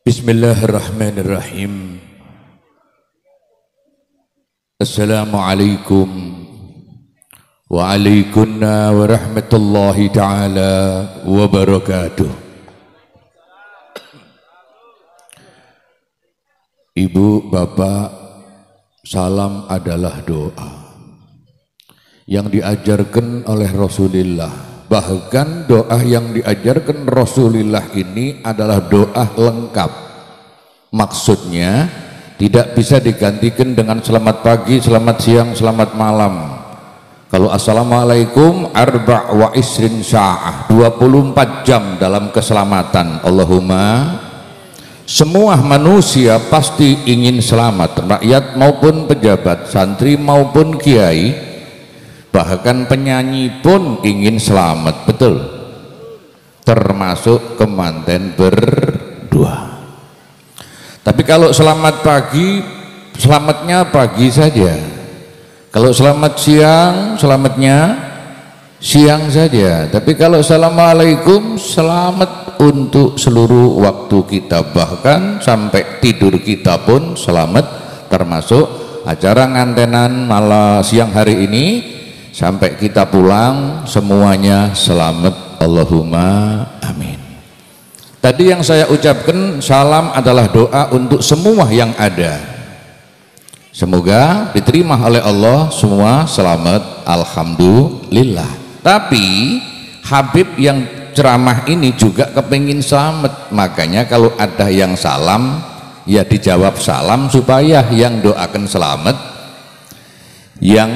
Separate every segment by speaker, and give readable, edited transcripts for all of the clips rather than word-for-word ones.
Speaker 1: Bismillahirrahmanirrahim. Assalamualaikum waalaikumsalam warahmatullahi ta'ala wabarakatuh. Ibu, bapak, salam adalah doa yang diajarkan oleh Rasulullah. Bahkan doa yang diajarkan Rasulullah ini adalah doa lengkap. Maksudnya tidak bisa digantikan dengan selamat pagi, selamat siang, selamat malam. Kalau assalamualaikum arba' wa isrin sa'ah, 24 jam dalam keselamatan. Allahumma, semua manusia pasti ingin selamat, rakyat maupun pejabat, santri maupun kiai. Bahkan penyanyi pun ingin selamat, betul, termasuk kemanten berdua. Tapi kalau selamat pagi, selamatnya pagi saja. Kalau selamat siang, selamatnya siang saja. Tapi kalau assalamualaikum, selamat untuk seluruh waktu kita, bahkan sampai tidur kita pun selamat. Termasuk acara ngantenan malam siang hari ini sampai kita pulang semuanya selamat. Allahumma amin. Tadi yang saya ucapkan salam adalah doa untuk semua yang ada. Semoga diterima oleh Allah semua selamat, alhamdulillah. Tapi Habib yang ceramah ini juga kepingin selamat, makanya kalau ada yang salam ya dijawab salam supaya yang doakan selamat, yang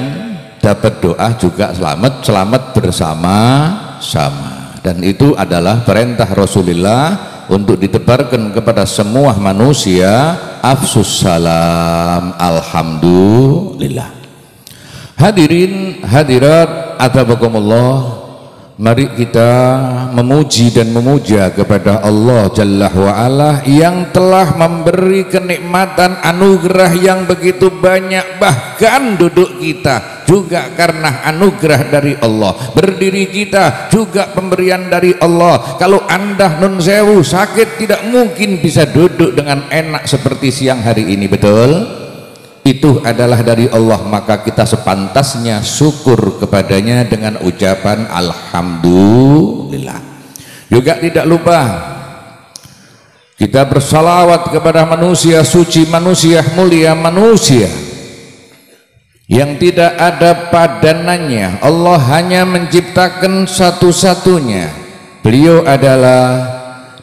Speaker 1: dapat doa juga selamat, selamat bersama-sama. Dan itu adalah perintah Rasulullah untuk ditebarkan kepada semua manusia. Afsus salam, alhamdulillah. Hadirin hadirat athabakumullah, mari kita memuji dan memuja kepada Allah Jalla wa'ala yang telah memberi kenikmatan anugerah yang begitu banyak. Bahkan duduk kita juga karena anugerah dari Allah, berdiri kita juga pemberian dari Allah. Kalau anda nun sewu sakit tidak mungkin bisa duduk dengan enak seperti siang hari ini, betul? Itu adalah dari Allah, maka kita sepantasnya syukur kepadanya dengan ucapan alhamdulillah. Juga tidak lupa kita bersalawat kepada manusia suci, manusia mulia, manusia yang tidak ada padanannya. Allah hanya menciptakan satu-satunya. Beliau adalah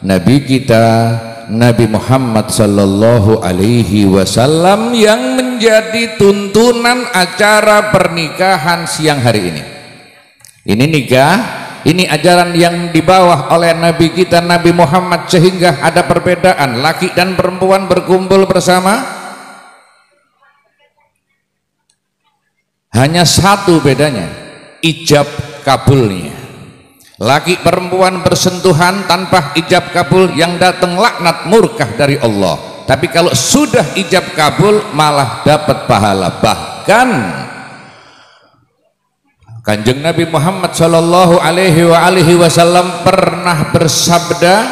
Speaker 1: Nabi kita, Nabi Muhammad sallallahu alaihi wasallam, yang menjadi tuntunan acara pernikahan siang hari ini. Ini nikah, ini ajaran yang dibawa oleh Nabi kita Nabi Muhammad, sehingga ada perbedaan laki dan perempuan berkumpul bersama. Hanya satu bedanya, ijab kabulnya. Laki perempuan bersentuhan tanpa ijab kabul, yang datang laknat murkah dari Allah. Tapi kalau sudah ijab kabul malah dapat pahala. Bahkan Kanjeng Nabi Muhammad sallallahu alaihi wasallam pernah bersabda,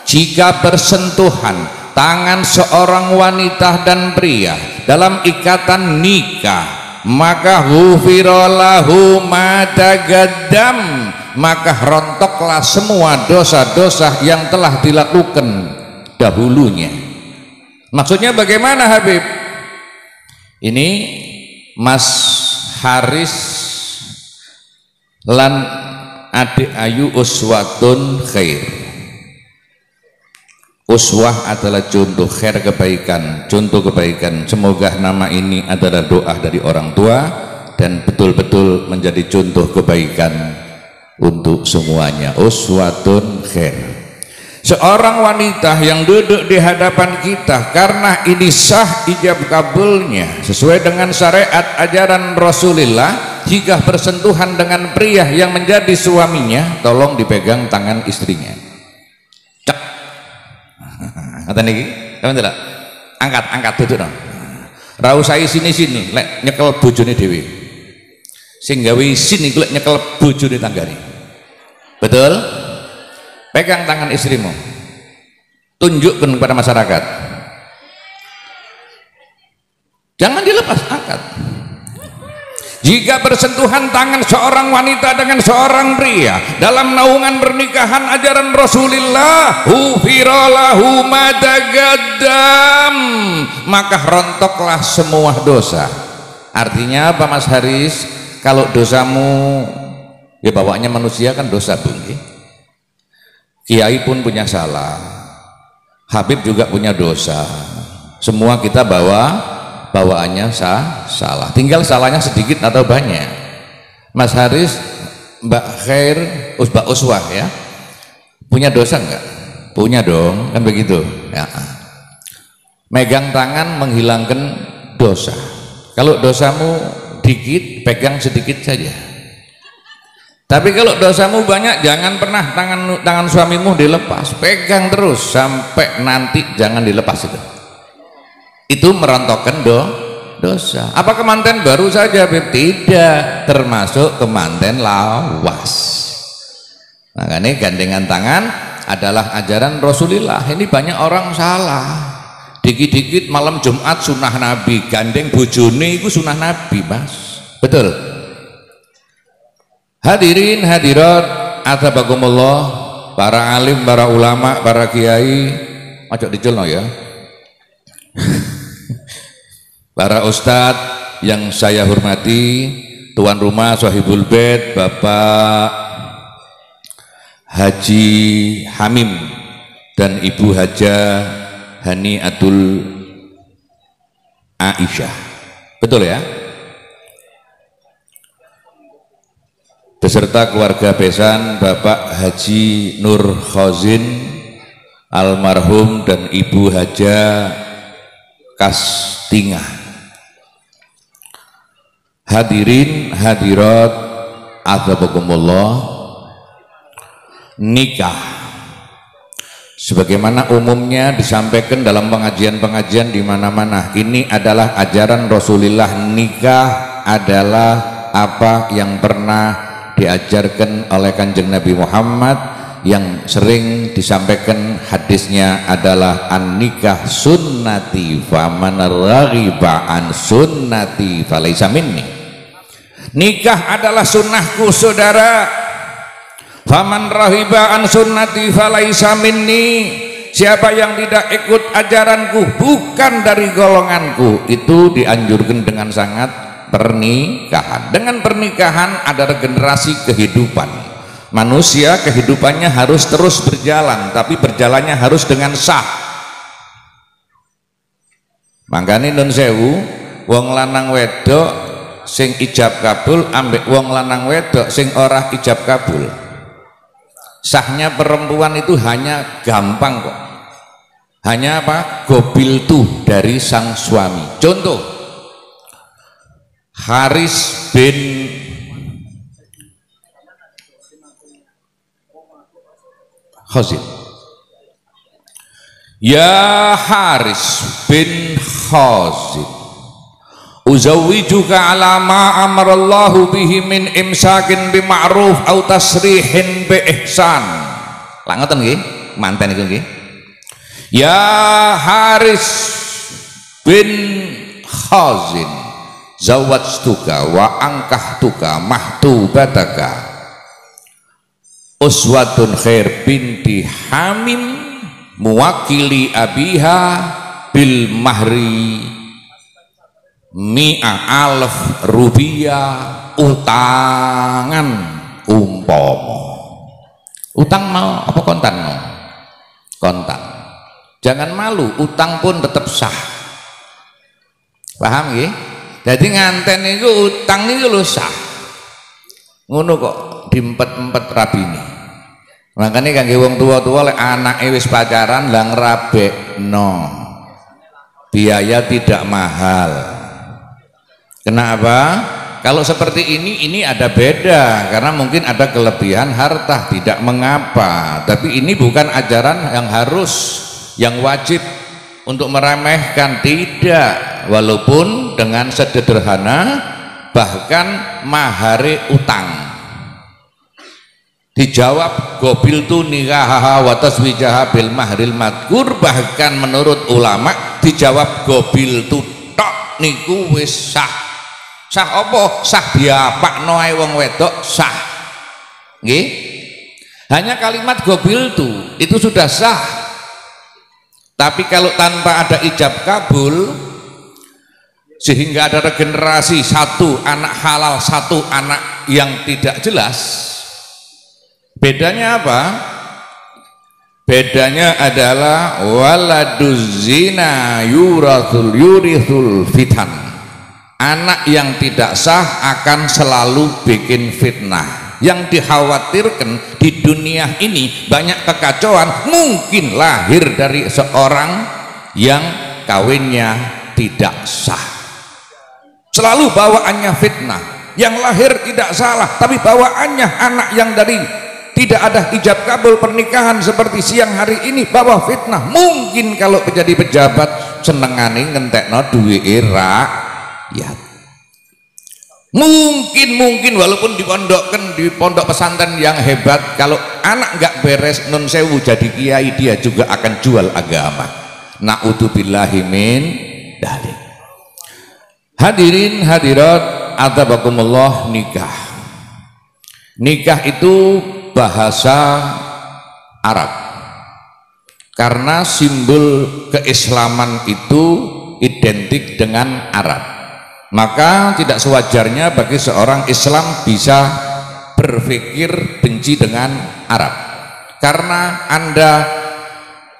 Speaker 1: jika bersentuhan tangan seorang wanita dan pria dalam ikatan nikah, maka hufirolahu madagaddam, maka rontoklah semua dosa-dosa yang telah dilakukan dahulunya. Maksudnya bagaimana Habib? Ini Mas Haris lan adik Ayu uswatun khair. Uswah adalah contoh khair, kebaikan, contoh kebaikan. Semoga nama ini adalah doa dari orang tua dan betul-betul menjadi contoh kebaikan untuk semuanya. Uswatun khair. Seorang wanita yang duduk di hadapan kita, karena ini sah ijab kabulnya sesuai dengan syariat ajaran Rasulullah, jika bersentuhan dengan pria yang menjadi suaminya, tolong dipegang tangan istrinya. Cek. Kata niki, kamu tidak? Angkat duduk dong. Ra usah sini lek nyekel bojone dhewe. Sing gawe isin iku lek nyekel bojone tanggane. Betul? Pegang tangan istrimu. tunjukkan kepada masyarakat. Jangan dilepas akad. Jika bersentuhan tangan seorang wanita dengan seorang pria dalam naungan pernikahan ajaran Rasulullah, hufira lahu ma taqaddam, maka rontoklah semua dosa. Artinya apa Mas Haris? Kalau dosamu, ya bawaannya manusia kan dosa, Bung. Kiai pun punya salah, Habib juga punya dosa, semua kita bawaannya salah, tinggal salahnya sedikit atau banyak. Mas Haris, Mbak Khair, Mbak Uswah ya, punya dosa enggak? Punya dong, kan begitu ya. Megang tangan menghilangkan dosa. Kalau dosamu dikit, pegang sedikit saja. Tapi kalau dosamu banyak, jangan pernah tangan suamimu dilepas, pegang terus sampai nanti, jangan dilepas itu merontokkan dosa. Apa kemanten baru saja, Beb? Tidak, termasuk kemanten lawas. Makanya gandengan tangan adalah ajaran Rasulullah. Ini banyak orang salah, dikit-dikit malam Jumat sunnah Nabi, gandeng bojone itu sunnah Nabi, Mas. Betul. Hadirin hadirat athabakumullah, para alim, para ulama, para kiai, ojo diculno ya. Para ustadz yang saya hormati, tuan rumah Sohibul Bait Bapak Haji Hamim dan Ibu Haja Haniatul Aisyah, betul ya, beserta keluarga besan Bapak Haji Nur Khozin almarhum dan Ibu Haja Kastingah. Hadirin hadirat athabakumullah, nikah sebagaimana umumnya disampaikan dalam pengajian-pengajian di mana-mana, ini adalah ajaran Rasulullah. Nikah adalah apa yang pernah diajarkan oleh Kanjeng Nabi Muhammad, yang sering disampaikan hadisnya adalah an-nikah sunnati faman raghiba an sunnati falaysa minni. Nikah adalah sunnahku, saudara. Faman rahiba an sunnati falaysa minni. Siapa yang tidak ikut ajaranku bukan dari golonganku. Itu dianjurkan dengan sangat pernikahan. Dengan pernikahan ada regenerasi kehidupan. Manusia kehidupannya harus terus berjalan, tapi berjalannya harus dengan sah. Makanya nun sewu, wong lanang wedok sing ijab kabul ambek wong lanang wedok sing ora ijab kabul. Sahnya perempuan itu hanya gampang kok, hanya apa? Gobil tuh dari sang suami. Contoh, Haris bin Khozin. Ya Haris bin Khozin, uzawwijuka ala ma amarallahu bihi min imsakin bima'ruf au tasrihin bi ihsan. Lah ngoten nggih, manten iku nggih. Ya Haris bin Khazin, zawajtuka wa angkahtuka mahtubataka uswatun khair binti Hamim muwakili abiha bil mahri mi'a alf rupiah utangan umpomo. Utang mau apa kontan mau? Kontan. Jangan malu, utang pun tetap sah. Paham nggih? Jadi nganten itu utang itu lho sah. Ngono kok diempet-empet rabine. Makanya kangge wong tua-tua lek anake wis pacaran lah ngrabekno. Biaya tidak mahal. Kenapa? Kalau seperti ini ada beda, karena mungkin ada kelebihan harta, tidak mengapa. Tapi ini bukan ajaran yang harus, yang wajib untuk meremehkan, tidak. Walaupun dengan sederhana, bahkan mahari utang Dijawab gobiltu nikahaha wa taswijaha bil mahril madkur. Bahkan menurut ulama dijawab gobiltu tok niku wis sah. Sah apa? Sah diapakno ae wong wedok sah. Nggih? Hanya kalimat gobiltu itu sudah sah. Tapi kalau tanpa ada ijab kabul, sehingga ada regenerasi, satu anak halal, satu anak yang tidak jelas, bedanya apa? Bedanya adalah waladuz zina yurithul fitan. Anak yang tidak sah akan selalu bikin fitnah. Yang dikhawatirkan di dunia ini banyak kekacauan, mungkin lahir dari seorang yang kawinnya tidak sah. Selalu bawaannya fitnah. Yang lahir tidak salah, tapi bawaannya anak yang dari tidak ada ijab kabul pernikahan seperti siang hari ini bawa fitnah. Mungkin kalau menjadi pejabat senengane ngentekno duwe rakyat. Mungkin walaupun dipondokkan di pondok pesantren yang hebat, kalau anak nggak beres nun sewu jadi kiai, dia juga akan jual agama. Na'udzubillahi min dzalik. Hadirin hadirat adzabakumullah, nikah. Nikah itu bahasa Arab. Karena simbol keislaman itu identik dengan Arab. Maka tidak sewajarnya bagi seorang Islam bisa berpikir benci dengan Arab. Karena Anda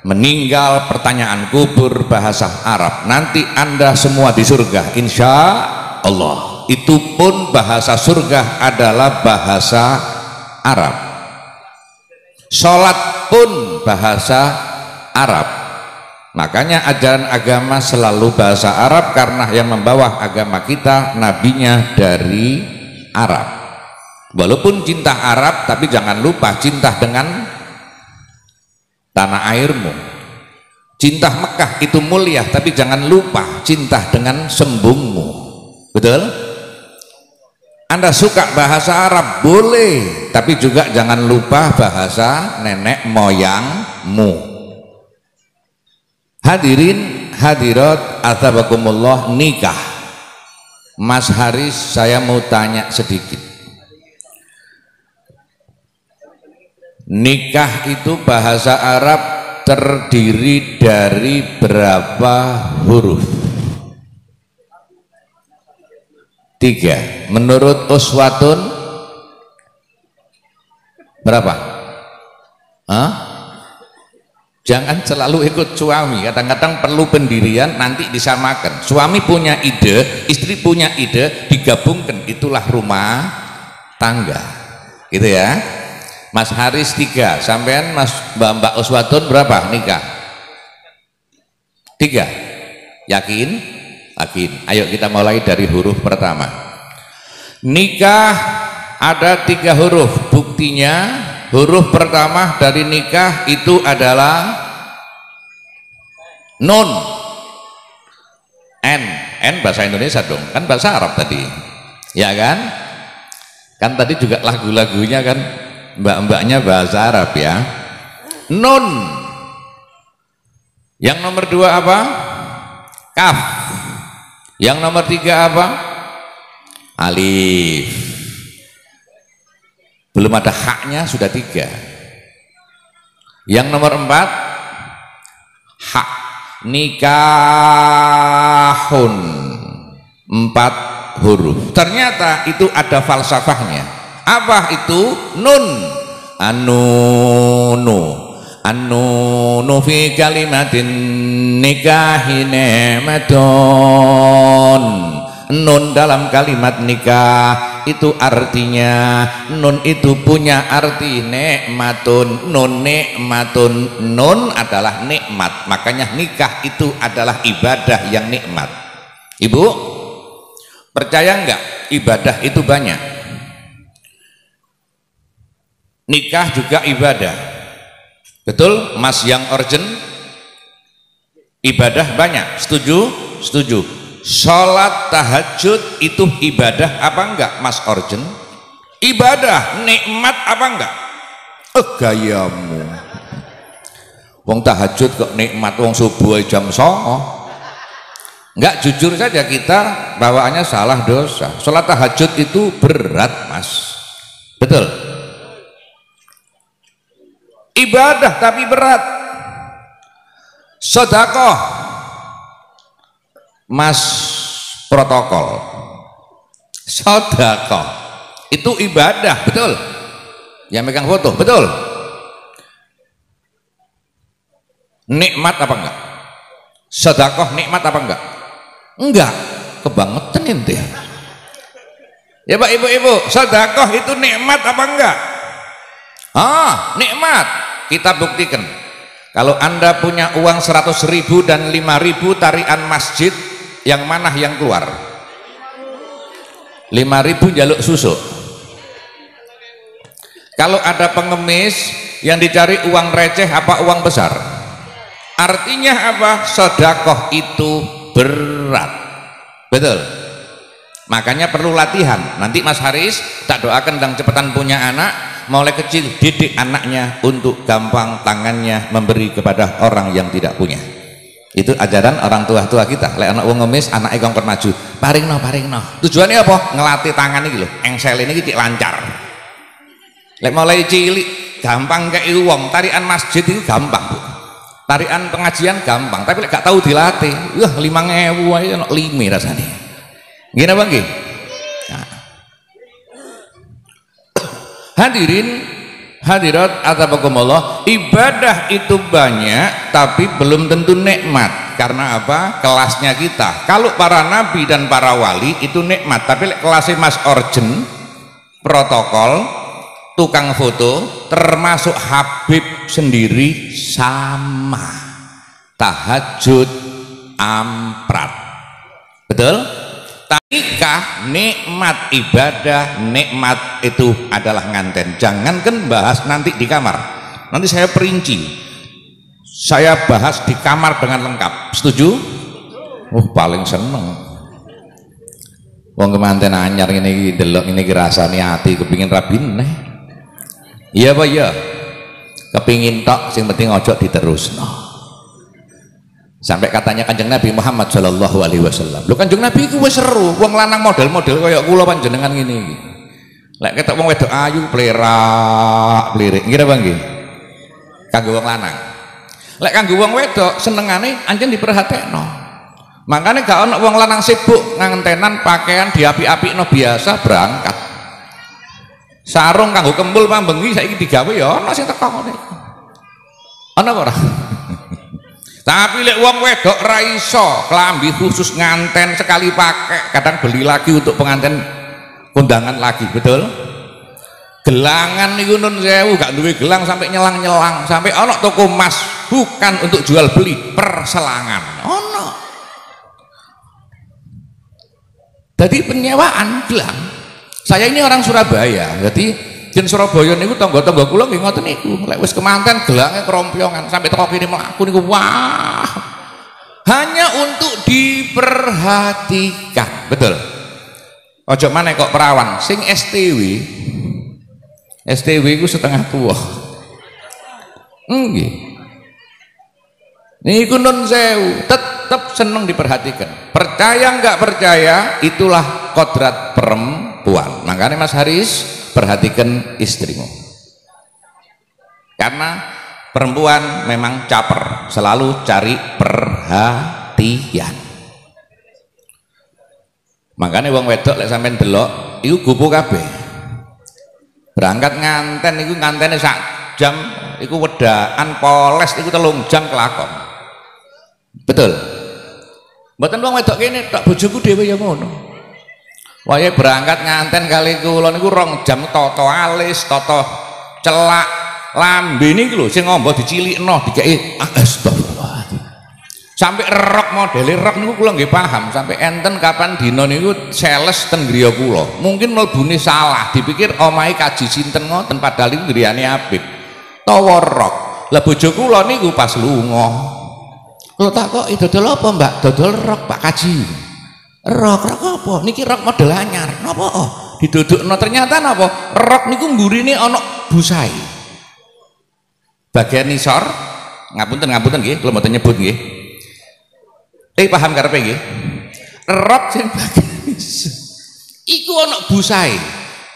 Speaker 1: meninggal, pertanyaan kubur bahasa Arab, nanti Anda semua di surga insya Allah. Itu pun bahasa surga adalah bahasa Arab. Sholat pun bahasa Arab. Makanya ajaran agama selalu bahasa Arab, karena yang membawa agama kita nabinya dari Arab. Walaupun cinta Arab, tapi jangan lupa cinta dengan tanah airmu. Cinta Mekah itu mulia, tapi jangan lupa cinta dengan sembungmu. Betul? Anda suka bahasa Arab boleh, tapi juga jangan lupa bahasa nenek moyangmu. Hadirin hadirat atzabakumullah, nikah. Mas Haris, saya mau tanya sedikit. Nikah itu bahasa Arab terdiri dari berapa huruf? 3. Menurut uswatun berapa? Hah? Jangan selalu ikut suami, kadang-kadang perlu pendirian, nanti disamakan. Suami punya ide, istri punya ide, digabungkan, itulah rumah tangga, gitu ya. Mas Haris 3, sampean Mas Mbak Uswatun berapa nikah? 3. Yakin? Yakin. Ayo kita mulai dari huruf pertama. Nikah ada 3 huruf, buktinya huruf pertama dari nikah itu adalah nun. N bahasa Indonesia dong, kan bahasa Arab tadi, ya kan? Kan tadi juga lagu-lagunya kan mbak-mbaknya bahasa Arab ya. Nun. Yang nomor 2 apa? Kaf. Yang nomor 3 apa? Alif. Belum ada haknya sudah 3. Yang nomor 4 hak. Nikahun, 4 huruf. Ternyata itu ada falsafahnya. Apa itu? Nun. Anunu fi kalimatin nikahi nematun. Nun dalam kalimat nikah itu artinya, nun itu punya arti nikmatun. Nun nikmatun, nun adalah nikmat, makanya nikah itu adalah ibadah yang nikmat. Ibu percaya enggak ibadah itu banyak? Nikah juga ibadah, betul Mas yang urgent? Ibadah banyak, setuju? Setuju. Sholat tahajud itu ibadah apa enggak Mas Orjen? Ibadah, nikmat apa enggak? Gayamu. Wong tahajud kok nikmat, wong subuh jam 09.00. Enggak, jujur saja kita bawaannya salah dosa. Sholat tahajud itu berat, Mas. Betul. Ibadah tapi berat. Sedekah, Mas, protokol. Sedekah itu ibadah, betul. Yang megang foto, betul. Nikmat apa enggak? Sedekah nikmat apa enggak? Enggak, kebangetan ente. Ya Pak, Ibu-ibu, sedekah itu nikmat apa enggak? Nikmat. Kita buktikan. Kalau Anda punya uang 100.000 dan 5.000 tarian masjid, yang mana yang keluar? 5.000 jaluk susu. Kalau ada pengemis yang dicari uang receh apa uang besar? Artinya apa? Sedekah itu berat. Betul. Makanya perlu latihan. Nanti Mas Haris tak doakan dan cepetan punya anak, mulai kecil didik anaknya untuk gampang tangannya memberi kepada orang yang tidak punya. Itu ajaran orang tua-tua kita. Lek anak wong ngemis, anake kongkon maju, paringno. Tujuannya apa? Ngelatih tangan iki lho, engsel ini iki lancar. Lek mulai cilik gampang kayak wong, tarian masjid itu gampang, Bu. Tarian pengajian gampang, tapi lek gak tahu dilatih, 5.000 ae ono lime rasane. Nggih napa nggih? Nah. Hadirin hadirat atzabakumullah, ibadah itu banyak tapi belum tentu nikmat. Karena apa? Kelasnya kita. Kalau para nabi dan para wali itu nikmat, tapi kelasnya Mas Orjen, protokol, tukang foto, termasuk Habib sendiri sama. Tahajud, amprat. Betul? Nikah nikmat, ibadah nikmat, itu adalah nganten. Jangankan bahas nanti di kamar, nanti saya perinci, saya bahas di kamar dengan lengkap. Setuju? Paling seneng wong kemanten anyar ini delok ini rasane ati kepingin rabin neh. Iya apa ya? Kepingin tok, sing penting ojo diterusno. Sampai katanya Kanjeng Nabi Muhammad Shallallahu Alaihi Wasallam, lu Kanjeng Nabi itu wis seru, wong lanang model-model kayak kula panjenengan gini. Lek ketok wong wedok ayu plerak plirik, ngira bang nggih. Kanggo wong lanang. Lek kanggo wong wedok senengane anjen diperhatekno. Makanya gak ono wong lanang sibuk ngantenan pakaian diapi-apikno, biasa berangkat. Sarung kanggo kembul pambengi saiki digawe ya ono sing teko ngene. Ono apa ora? Tapi lek wong wedok ra iso klambi khusus nganten sekali pakai, kadang beli lagi untuk pengantin kondangan lagi, betul? Gelangan niku nun sewu gak duwe gelang sampai nyelang-nyelang, sampai ono toko emas bukan untuk jual beli, perselangan. Ono. Jadi penyewaan gelang. Saya ini orang Surabaya, jadi jen Surabaya niku tangga-tangga kula nggih ngoten niku. Lek wis kemanten gelange kerompyongan sampai teko kene mlaku niku, wah. Hanya untuk diperhatikan, betul. Ojo maneh kok perawan sing STW. STW iku setengah tua. Nggih. Niku nun sewu, tetap seneng diperhatikan. Percaya enggak percaya, itulah kodrat perempuan. Makanya Mas Haris, perhatikan istrimu, karena perempuan memang caper, selalu cari perhatian. Makanya wong wedok lek sampean delok iku gupu kabeh. Berangkat nganten iku ngantene sak jam, iku wedaan poles iku 3 jam kelakon. Betul. Mboten wong wedok kene tok, bojoku dhewe ya ngono. Wayahe berangkat nganten kali kula niku 2 jam toto alis, toto celak lambe niku lho sing ngombo dicilikno dikeki astagfirullah. Sampai rok modele rok niku kula nggih paham, sampai enten kapan dina niku sales ten griya kula. Mungkin mlebune salah, dipikir omahe kaji sinten ngoten padahal iku griyane Habib. Tawa rok. Lah bojo kula niku pas lunga. Kula takoki dodol apa, Mbak? Dodol rok Pak Kaji. Rok apa? Niki rok model anyar. Napa? Didudukno ternyata napa? Rok niku mburine ana busae. bagian nisor, ngapunten nggih, kula mboten nyebut nggih. Paham karepe nggih? Rok sing bagian nisor iku ana busae.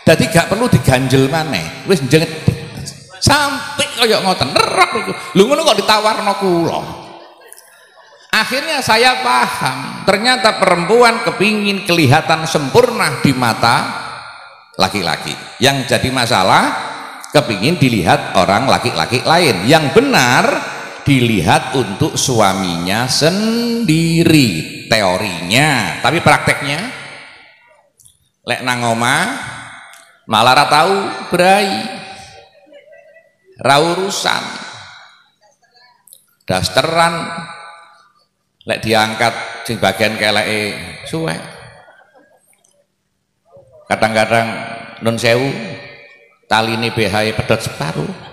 Speaker 1: Dadi gak perlu diganjel maneh. Wis njenget sampai kaya ngoten. Rok iku. Lho ngono kok ditawarno kula. Akhirnya saya paham, ternyata perempuan kepingin kelihatan sempurna di mata laki-laki. Yang jadi masalah kepingin dilihat orang laki-laki lain. Yang benar dilihat untuk suaminya sendiri teorinya, tapi prakteknya lek nang omah malah ra tau brai, ra urusan, dasteran lek diangkat sing bagian keleke suwek. Kadang-kadang nun sewu taline BH pedhot separuh.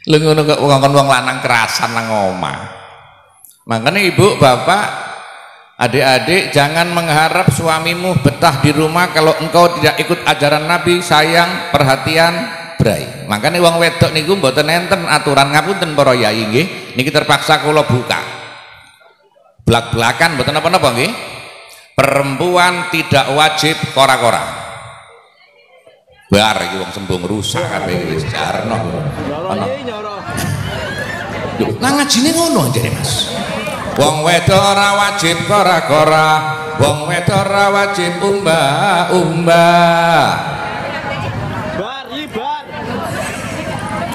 Speaker 1: Lha ngono kok wong lanang kerasan nang omah. Makanya ibu, bapak, adik-adik jangan mengharap suamimu betah di rumah kalau engkau tidak ikut ajaran Nabi, sayang, perhatian, brai. Makanya wong wedok niku mboten enten aturan, ngapunten para yai nggih. Niki terpaksa kula buka. Blak-blakan mboten napa-napa nggih. Perempuan tidak wajib kora-kora. Bar iki wong sembung rusak kabeh wis jarno. Lah ngajine ngono jare Mas. Wong wedok ora wajib kora-kora, wong wedok ora wajib umbah-umbah.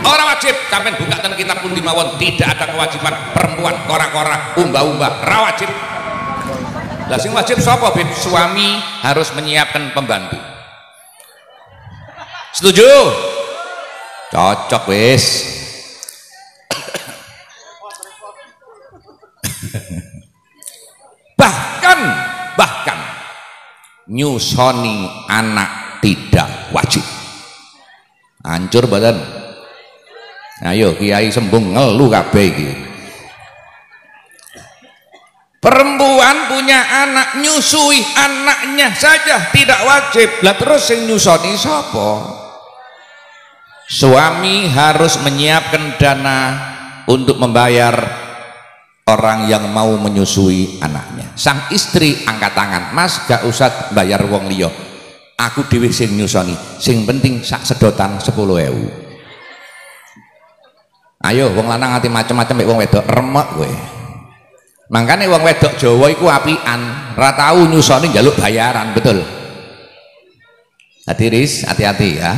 Speaker 1: Ora wajib, sampean buka ten kitab pun mawon, tidak ada kewajiban perempuan kora-kora, umbah-umbah, ora wajib. Lah sing wajib sapa, Bib? Suami harus menyiapkan pembantu. Setuju? Cocok wis. bahkan nyusoni anak tidak wajib. Hancur badan. Ayo kiai sembung ngelu kabeh iki. Perempuan punya anak, nyusui anaknya saja tidak wajib. Lah terus sing nyusoni sapa? Suami harus menyiapkan dana untuk membayar orang yang mau menyusui anaknya. Sang istri angkat tangan, Mas gak usah bayar wong liya, aku dhewe sing nyusoni, sing penting sak sedotan 10.000. Ayo wong lanang ati macem-macem mek wong wedok remek kowe. Makanya wong wedok Jawa iku apian, ra tau nyusoni njaluk bayaran, betul. Hadiris, hati-hati ya.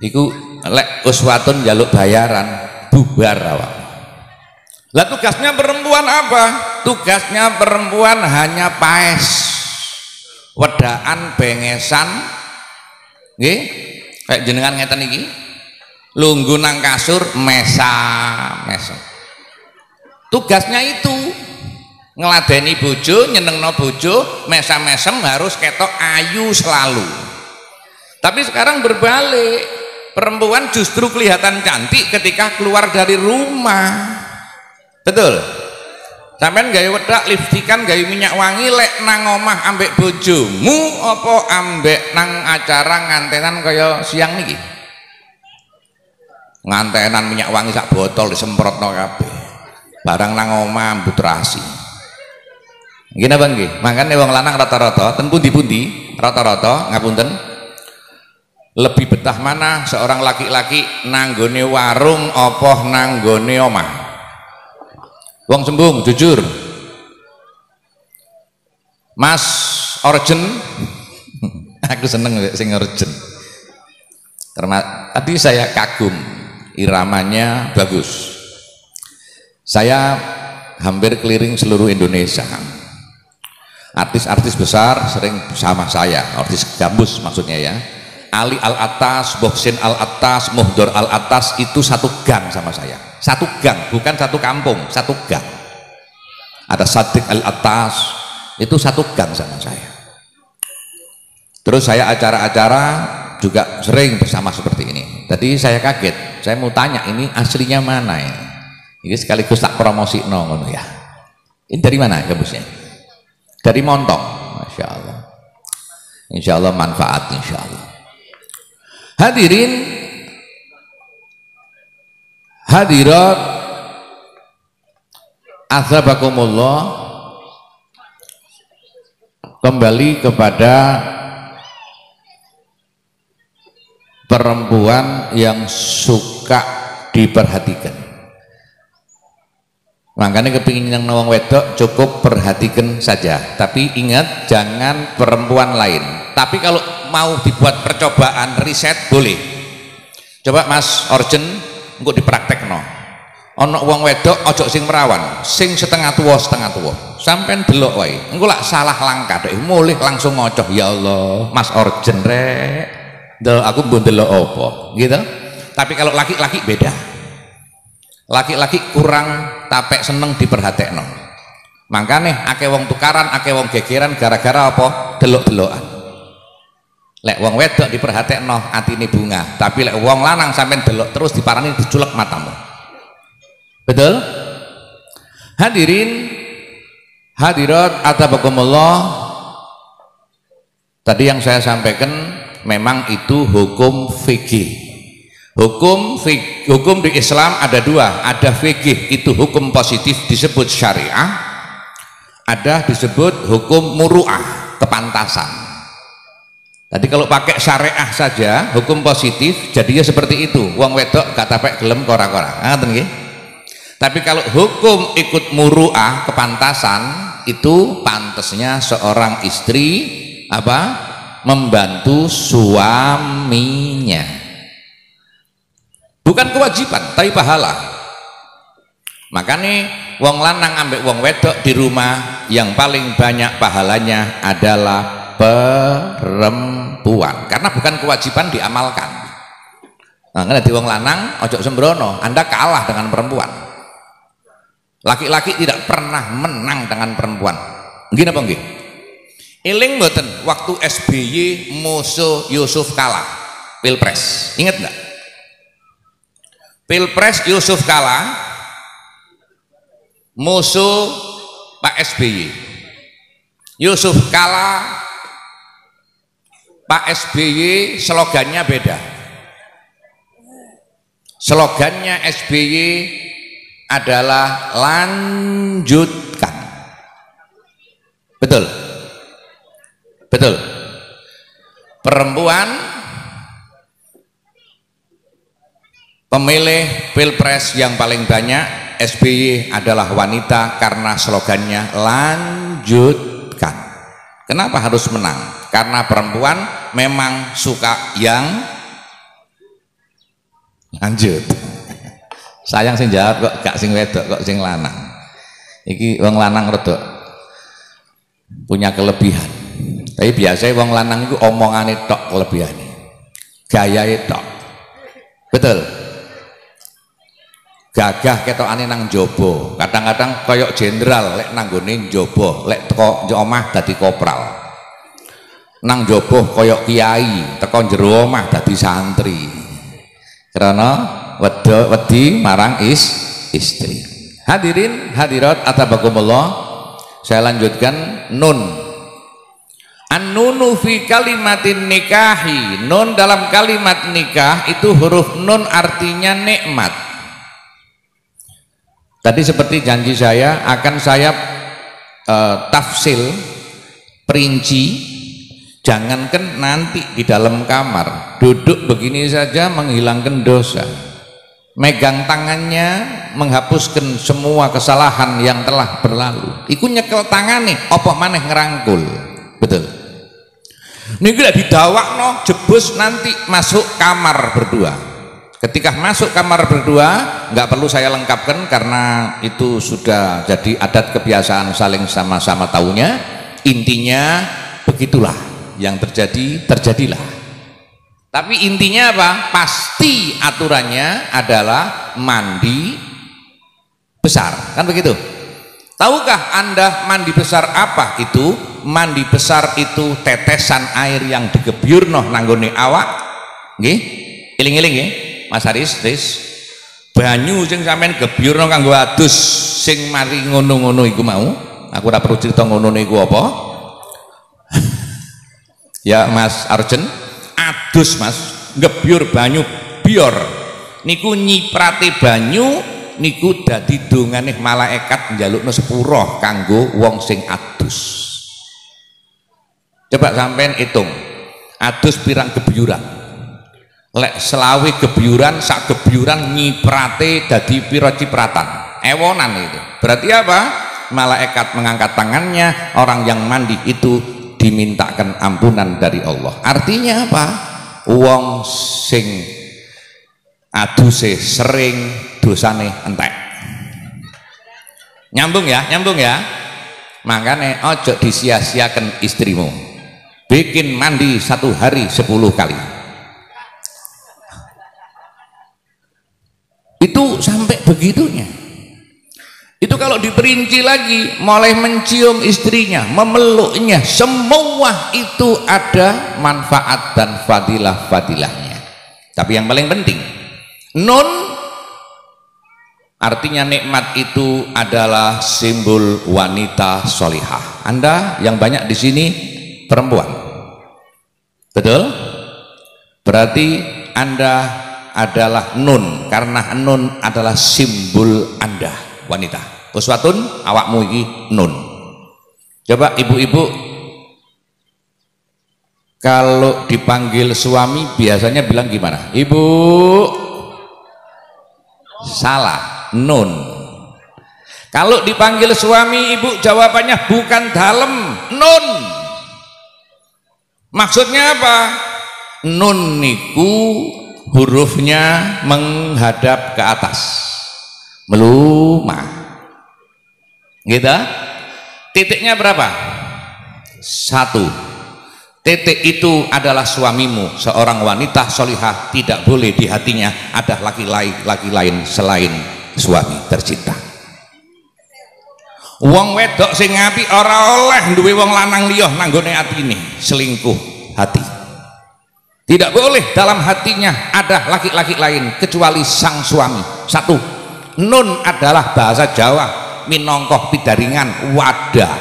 Speaker 1: Iku lek uswatun njaluk bayaran bubar awak. Lah tugasnya perempuan apa? Tugasnya perempuan hanya paes, wedaan, bengesan, nggih, kayak jenengan ngeten iki, lungguh nang kasur, mesa. Tugasnya itu ngeladeni bojo, nyenengno bojo, mesem-mesem harus ketok ayu selalu. Tapi sekarang berbalik, perempuan justru kelihatan cantik ketika keluar dari rumah. Betul? Sampeyan gawe wedak lipstikan, gawe minyak wangi, lek nang omah ambek bojomu apa ambek nang acara ngantenan kaya siang niki? Ngantenan minyak wangi sak botol disemprotno kabeh. Barang nang omah ambut rasi. Nggih napa nggih? Makane wong lanang rata-rata ten pundi-pundi rata-rata ngapunten lebih betah mana seorang laki-laki nanggone warung apa nanggone omah? Wong sembung jujur. Mas Orjen aku seneng sing Orjen. Tadi saya kagum, iramanya bagus. Saya hampir keliling seluruh Indonesia. Artis-artis besar sering bersama saya, artis gambus maksudnya ya. Ali Al-Attas, Bohsin Al-Attas, Muhdor Al-Attas itu satu gang sama saya. Satu gang, bukan satu kampung, satu gang. Ada Sadiq Al-Attas, itu satu gang sama saya. Terus saya acara-acara juga sering bersama seperti ini. Tadi saya kaget, saya mau tanya ini aslinya mana ya? Ini sekaligus tak promosi ngono ya. Ini dari mana gambusnya? Dari Montong, Masya Allah. Insya Allah manfaat, insya Allah. Hadirin, Hadirat azabakumullah, kembali kepada perempuan yang suka diperhatikan. Makanya kepingin yang nawang wedok cukup perhatikan saja, tapi ingat jangan perempuan lain. Tapi kalau mau dibuat percobaan riset boleh. Coba Mas Orjen engko dipraktekno. Ana wong wedok ojo sing merawan, sing setengah tua sampean delok wae. Engko lak salah langkah dek mulih langsung ngocoh, ya Allah Mas Orjen rek delok aku mbok delok apa gitu. Tapi kalau laki-laki beda, laki-laki kurang tapek seneng diperhatekno. Makanya akeh wong tukaran, akeh wong gegeran gara-gara apa? Delok-delokan. Lek wong wedok diperhatekno atine bunga, tapi lek wong lanang sampean delok terus diparani diculek matamu. Betul? Hadirin hadirat atabakumullah, tadi yang saya sampaikan memang itu hukum fikih. Hukum di Islam ada dua, ada fikih itu hukum positif disebut syariah, ada disebut hukum muru'ah, kepantasan. Tadi kalau pakai syariah saja hukum positif jadinya seperti itu, wong wedok gak tapek gelem kora-kora, ngoten nggih. Tapi kalau hukum ikut muru'ah, kepantasan, itu pantasnya seorang istri apa? Membantu suaminya. Bukan kewajiban, tapi pahala. Makanya wong lanang ambek wong wedok di rumah yang paling banyak pahalanya adalah perempuan, karena bukan kewajiban diamalkan. Nah, karena di wong lanang ojo sembrono, Anda kalah dengan perempuan. Laki-laki tidak pernah menang dengan perempuan. Gini apa nggih? Eling mboten waktu SBY musuh Yusuf kalah Pilpres, ingat nggak? Pilpres Yusuf kalah, musuh Pak SBY. Yusuf kalah, Pak SBY slogannya beda. Slogannya SBY adalah lanjutkan. Betul? Betul. Perempuan pemilih Pilpres yang paling banyak SBY adalah wanita karena slogannya lanjutkan. Kenapa harus menang? Karena perempuan memang suka yang lanjut. Sayang sing jawab kok gak sing wedok, kok sing lanang. Iki wong lanang rodok punya kelebihan. Tapi biasanya wong lanang itu omongane tok kelebihane. Gayae tok. Betul. Gagah ketokane nang jaba. Kadang-kadang koyok jenderal lek nanggone jaba, lek teko omah dadi kopral. Nang jaba koyok kiai, teko jero omah dadi santri. Karena wedi marang istri. Hadirin hadirat atabakumullah, saya lanjutkan. Nun an-nunu fi kalimatin nikahi, nun dalam kalimat nikah itu huruf nun artinya nikmat. Tadi seperti janji saya akan saya tafsil perinci. Jangankan nanti di dalam kamar duduk begini saja menghilangkan dosa, megang tangannya menghapuskan semua kesalahan yang telah berlalu. Iku nyekel tangane apa maneh ngerangkul. Betul. Niki lek didawakno jebus nanti masuk kamar berdua. Ketika masuk kamar berdua nggak perlu saya lengkapkan karena itu sudah jadi adat kebiasaan saling sama-sama taunya. Intinya begitulah yang terjadi, terjadilah. Tapi intinya apa? Pasti aturannya adalah mandi besar, kan begitu? Tahukah Anda mandi besar apa itu? Mandi besar itu tetesan air yang digebyurno nanggone awak. Nggih? Eling-eling nggih, Mas Haris, banyu sing sampean gebyurno kanggo adus sing mari ngono-ngono iku mau. Aku ora perlu cerita ngono niku apa? Ya Mas Arjen, adus Mas, ngebyur banyu bior niku nyiprate banyu niku dadi dongane malaikat njalukno sepura kanggo wong sing adus. Coba sampean hitung, adus pirang gebyuran, lek selawe gebyuran, sak gebyuran nyiprate dadi pira cipratan, ewonan itu. Berarti apa? Malaikat mengangkat tangannya, orang yang mandi itu dimintakan ampunan dari Allah. Artinya apa? Wong sing aduse sering, dosane entek. Nyambung ya, nyambung ya. Makanya ojo disia-siakan istrimu. Bikin mandi 1 hari 10 kali. Itu sampai begitunya. Itu kalau diperinci lagi, mulai mencium istrinya, memeluknya, semua itu ada manfaat dan fadilah-fadilahnya. Tapi yang paling penting, nun artinya nikmat itu adalah simbol wanita solihah. Anda yang banyak di sini perempuan, betul? Berarti Anda adalah nun, karena nun adalah simbol Anda wanita. Uswatun awakmu iki nun. Coba ibu-ibu kalau dipanggil suami biasanya bilang gimana? Ibu. Salah, nun. Kalau dipanggil suami ibu jawabannya bukan dalem, nun. Maksudnya apa? Nun niku hurufnya menghadap ke atas, melumah gitu. Titiknya berapa? 1. Titik itu adalah suamimu. Seorang wanita solihah tidak boleh di hatinya ada laki lain selain suami tercinta. Wong wedok sing apik ora oleh duwe wong lanang liya nanggone atine, selingkuh hati. Tidak boleh dalam hatinya ada laki-laki lain kecuali sang suami. 1. Nun adalah bahasa Jawa minangka pidaringan wadah.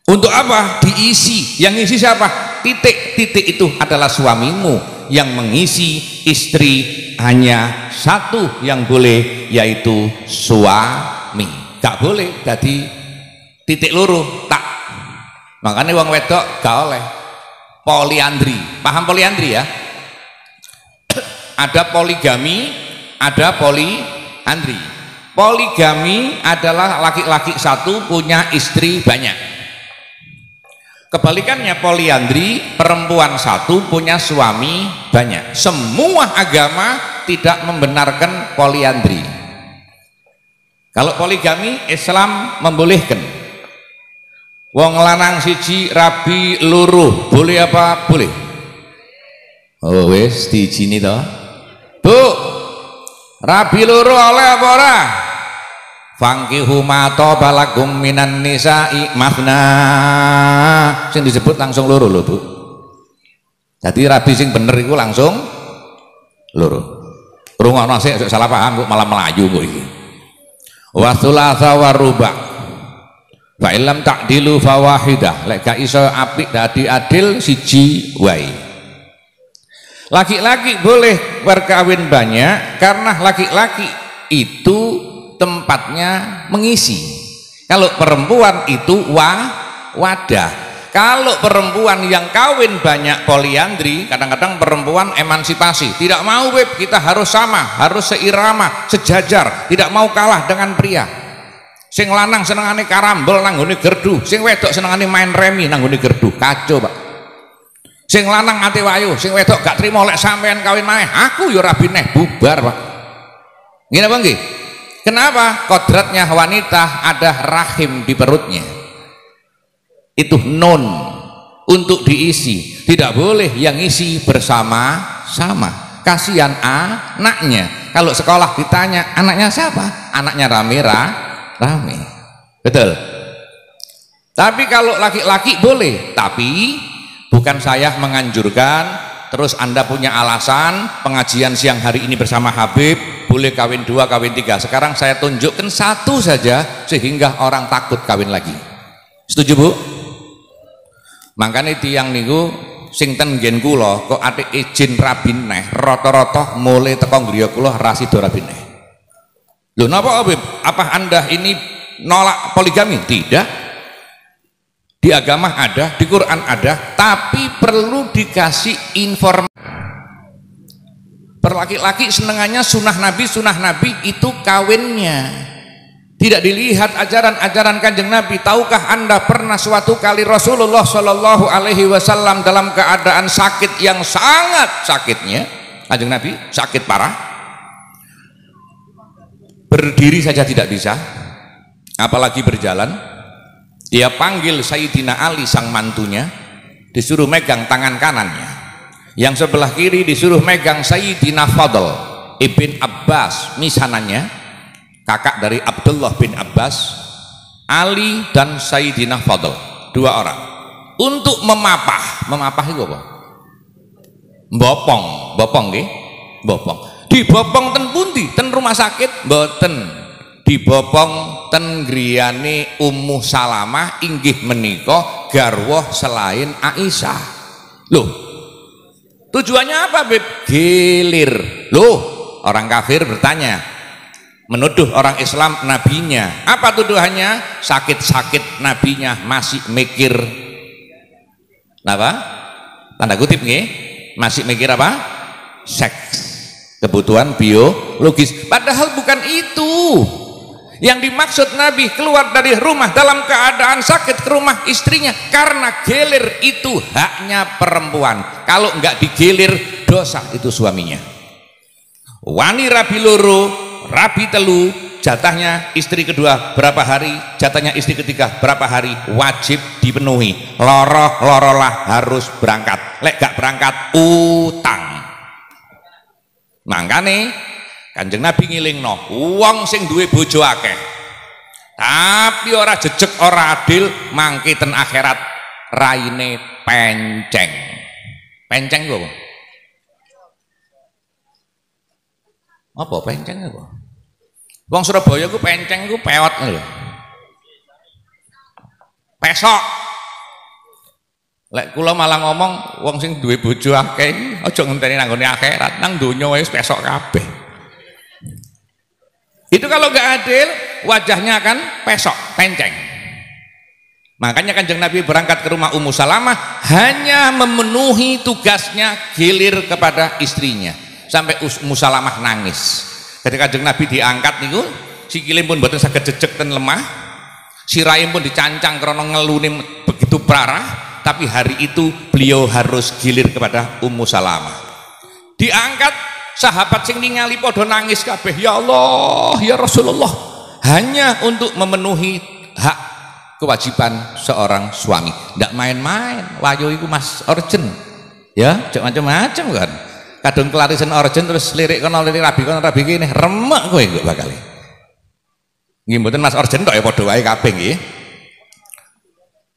Speaker 1: Untuk apa? Diisi. Yang isi siapa? Titik. Titik itu adalah suamimu. Yang mengisi istri hanya 1 yang boleh, yaitu suami. Gak boleh jadi titik loro tak. Makanya wong wedok gak oleh poliandri. Paham poliandri ya? Ada poligami, ada poliandri. Poligami adalah laki-laki 1 punya istri banyak. Kebalikannya poliandri, perempuan 1 punya suami banyak. Semua agama tidak membenarkan poliandri. Kalau poligami, Islam membolehkan. Wong lanang siji rabi loro, boleh apa? Boleh. Oh wes diizini toh. Bu, rabi loro oleh apa ora? Fangkihu ma tobalakum minan nisa'i mathna. Sing disebut langsung loro lho, Bu. Jadi rabi sing bener iku langsung loro. Rungokno sik salah paham kok malah melayu kok iki. Wa thulatsa wa ruba'. Fa illam ta'dilu fa wahidah. Lek gak iso apik dadi adil siji wae. Laki-laki boleh berkawin banyak karena laki-laki itu tempatnya mengisi. Kalau perempuan itu wadah. Kalau perempuan yang kawin banyak poliandri, kadang-kadang perempuan emansipasi, tidak mau Beb, kita harus sama, harus seirama, sejajar, tidak mau kalah dengan pria. Sing lanang senengane karambol nanggone gerdu, sing wedok senengane main remi nanggone gerdu. Kacau, Pak. Sing lanang ati wayu, sing wedok gak trimo lek sampean kawin maneh, aku ya rabi neh, bubar, Pak. Ngene apa nggih? Kenapa? Kodratnya wanita ada rahim di perutnya. Itu nun untuk diisi. Tidak boleh yang isi bersama-sama. Kasihan anaknya. Kalau sekolah ditanya, anaknya siapa? Anaknya rame. Betul. Tapi kalau laki-laki boleh. Tapi bukan saya menganjurkan. Terus Anda punya alasan pengajian siang hari ini bersama Habib boleh kawin 2, kawin 3. Sekarang saya tunjukkan 1 saja sehingga orang takut kawin lagi. Setuju Bu? Makanya tiang niku sing ten nggen kula kok atik izin rabi neh rata-rata mulai teko griya kula ra sida rabi neh. Lho napa Habib? Apa Anda ini nolak poligami? Tidak. Di agama ada, di Quran ada, tapi perlu dikasih informasi. Perlaki-laki senengannya sunnah Nabi itu kawinnya. Tidak dilihat ajaran-ajaran Kanjeng Nabi. Tahukah Anda pernah suatu kali Rasulullah Shallallahu Alaihi Wasallam dalam keadaan sakit yang sangat sakitnya, Kanjeng Nabi sakit parah, berdiri saja tidak bisa, apalagi berjalan. Dia panggil Sayyidina Ali sang mantunya, disuruh megang tangan kanannya, yang sebelah kiri disuruh megang Sayyidina Fadl Ibn Abbas misanannya, kakak dari Abdullah bin Abbas. Ali dan Sayyidina Fadl, dua orang, untuk memapah itu apa? Bopong nggih, bopong. Dibopong ten pundi? Ten rumah sakit? Mboten. Dibopong ten griyane Ummu Salamah inggih menika garwa selain Aisyah. Loh, tujuannya apa, Beb? Gilir. Loh, orang kafir bertanya, menuduh orang Islam nabinya. Apa tuduhannya? Sakit-sakit nabinya masih mikir apa? Tanda kutip nggih, masih mikir apa? Seks, kebutuhan biologis. Padahal bukan itu yang dimaksud. Nabi keluar dari rumah dalam keadaan sakit ke rumah istrinya karena gelir itu haknya perempuan. Kalau enggak digilir dosa itu suaminya. Wani rabi loro, rabi telu, jatahnya istri kedua berapa hari, jatahnya istri ketiga berapa hari, wajib dipenuhi. Lorolah harus berangkat, lek gak berangkat utang. Makane Kanjeng Nabi ngilingno wong sing duwe bojo akeh tapi ora jejeg ora adil mangke ten akhirat raine penceng. Penceng ku apa? Apa penceng apa? Wong Surabaya ku penceng ku pewot lho. Pesok. Lek kula malah ngomong wong sing duwe bojo akeh aja ngenteni nang nggone akhirat, nang donya wis pesok kabeh. Itu kalau nggak adil wajahnya akan pesok, penceng. Makanya Kanjeng Nabi berangkat ke rumah Ummu Salamah hanya memenuhi tugasnya gilir kepada istrinya sampai Ummu Salamah nangis. Ketika Kanjeng Nabi diangkat niku sikile pun mboten saged jejeg ten lemah, sirahe pun dicancang krana ngelune begitu parah, tapi hari itu beliau harus gilir kepada Ummu Salamah. Diangkat, sahabat sing ningali podo nangis kabeh, ya Allah, ya Rasulullah, hanya untuk memenuhi hak kewajiban seorang suami. Ndak main-main, wayo iku Mas urgent. Ya, cok macam-macam kan. Kadung kelarisan urgent terus lirik kono lirik rabi kene, remek kowe kok bakal. Nggih mboten Mas urgent tok ya padha wae kabeh nggih.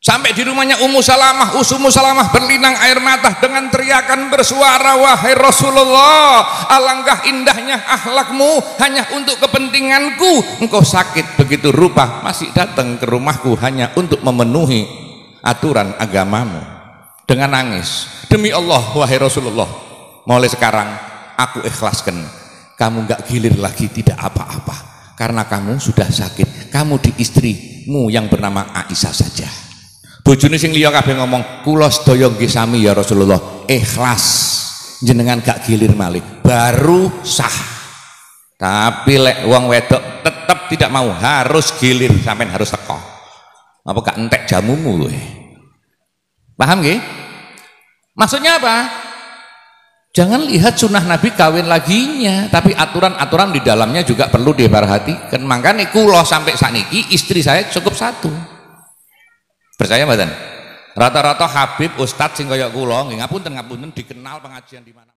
Speaker 1: Sampai di rumahnya Ummu Salamah berlinang air mata dengan teriakan bersuara, wahai Rasulullah, alangkah indahnya akhlakmu hanya untuk kepentinganku. Engkau sakit begitu rupa masih datang ke rumahku hanya untuk memenuhi aturan agamamu. Dengan nangis, demi Allah wahai Rasulullah, mulai sekarang aku ikhlaskan kamu gak gilir lagi, tidak apa-apa, karena kamu sudah sakit, kamu di istrimu yang bernama Aisyah saja. Bojone sing liya kabeh ngomong, kula sedaya nggih sami ya Rasulullah, ikhlas jenengan gak gilir malih, baru sah. Tapi lek wong wedok tetap tidak mau, harus gilir, sampean harus teko. Apa gak entek jamumu kowe? Paham nggih? Maksudnya apa? Jangan lihat sunnah Nabi kawin laginya, tapi aturan-aturan di dalamnya juga perlu diperhatikan. Makanya kula sampai sakniki istri saya cukup satu. Percaya mboten? Rata-rata Habib Ustadz sing kaya kula nggih ngapunten dikenal pengajian di mana.